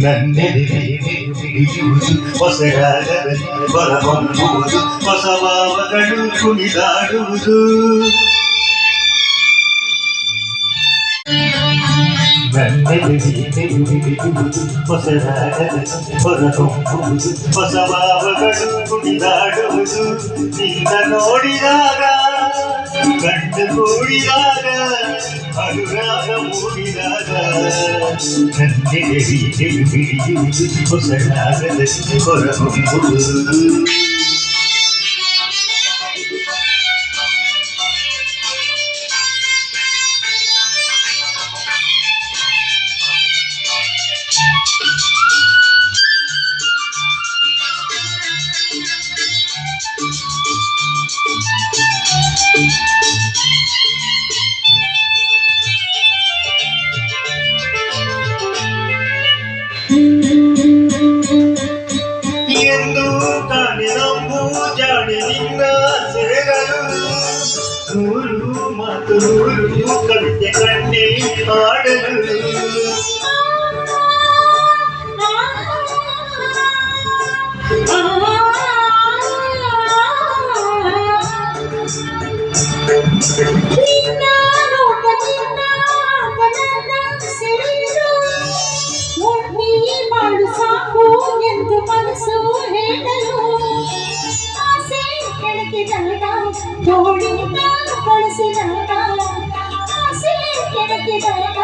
ನನ್ನೆದೆಗೆ ಮಿಡಿಯುವುದು ಹೊಸರಾಗದಲ್ಲಿ ಹೊರಹೊಮ್ಮುವುದು ಹೊಸ ಭಾವಗಳು ಕುಣಿದಾಡುವುದು ನನ್ನೆದೆಗೆ ಮಿಡಿಯುವುದು ಹೊಸರಾಗದಲ್ಲಿ ಹೊರಹೊಮ್ಮುವುದು ಹೊಸ ಭಾವಗಳು ಕುಣಿದಾಡುವುದು ನಿನ್ನ ನೋಡಿದಾಗ ಕಣ್ಣು ಕೂಡಿದಾಗ ಅನುರಾಗ ಮೂಡಿದಾಗ ನನ್ನೆದೆಗೆ ಮಿಡಿಯುವುದು ಹೊಸರಾಗದಲ್ಲಿ ಹೊರಹೊಮ್ಮುವುದು ಎಂದು ತಾನೆ ನಂಬು ಜಾಡೆ ನಿನ್ನ ಸೇರಲು ನೂರು ಮತ್ತು ನೂರು ಕವಿತೆ ಕಣ್ಣೆ ಹಾಡಲು ಸಾಕು ಎಂದು ಮನಸ್ಸು ಹೇಳಲು ಆಸೆ ಕೆಣಕಿದಾಗ ತೋಳಿಂದ ಬಳಸಿದಾಗ ಆಸೆ ಕೆಣಕಿದಾಗ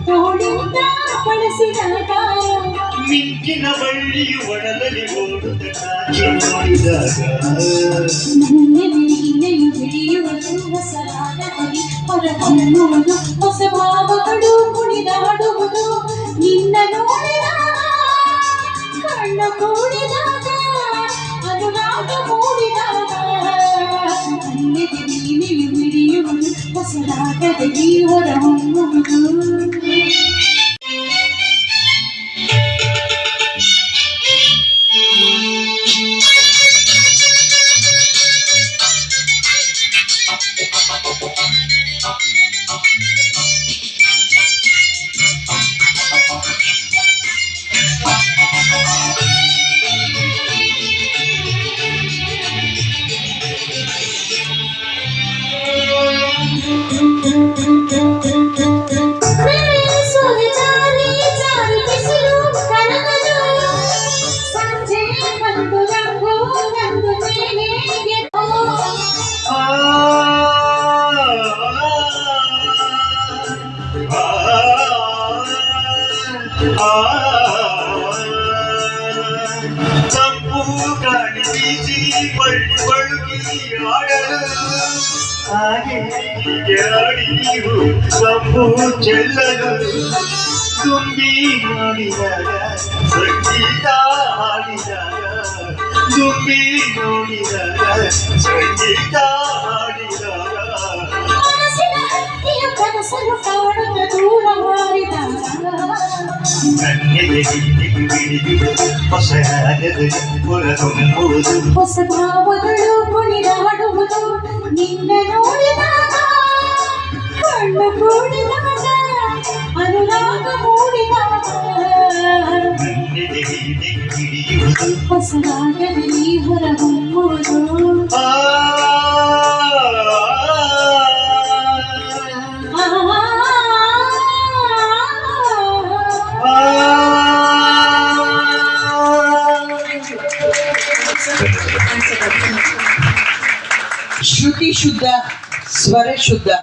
ತೋಳಿಂದ ಬಳಸಿದಾಗ ಮಿಂಚಿನ ಬಳ್ಳಿಯು ಒಡಲಲ್ಲಿ ಓಡುತ್ತ ನೋಡಿದಾಗ ನೆನೆಯು ಹಿಡಿಯುವುದು ಹೊಸರಾಗದಲ್ಲಿ ಹೊರಹೊಮ್ಮುವುದು ಹೊಸ ಭಾವಗಳು ಕುಣಿದಾಡುವುದು ನಿನ್ನ ನೋಡಿದಾಗ ಕಣ್ಣ ಕೂಡಿದಾಗ ಅನುರಾಗ ಮೂಡಿದಾಗ ನೆನೆಯು ಹಿಡಿಯುವುದು ಹೊಸರಾಗದಲ್ಲಿ ಹೊರಹೊಮ್ಮುವುದು ತಂಪು ಗಾಳಿ ಬೀಸಿ ಬಳ್ಳಿ ಬಳುಕಿ ಆಡಲು ಹಾಗೆ ಆಡಿ ನೀವು ತಂಪು ಚೆಲ್ಲಲು ತುಂಬಿ ನೋಡಿದಾಗ ಸಂಗೀತ ಹಾಡಿದಾಗ ತುಂಬಿ ನೋಡಿದಾಗ ಸಂಗೀತ ಹಾಡಿದಾಗ ಕನಸಲು ಕಾಣದ ದೂರ ಮಾಡಿದಾಗ ಹೊಸ ರಾಗದಲ್ಲಿ ಹೊರಹೊಮ್ಮುವುದು ಹೊಸ ಭಾವಗಳು ಕುಣಿದಾಡುವುದು ನಿನ್ನ ನೋಡಿದಾಗ ಕಣ್ಣು ಕೂಡಿದಾಗ ಅನುರಾಗ ಮೂಡಿದಾಗ ಹೊಸ ರಾಗದಲ್ಲಿ ಹೊರಹೊಮ್ಮುವುದು ಶ್ರುತಿ ಶುದ್ಧ ಸ್ವರ ಶುದ್ಧ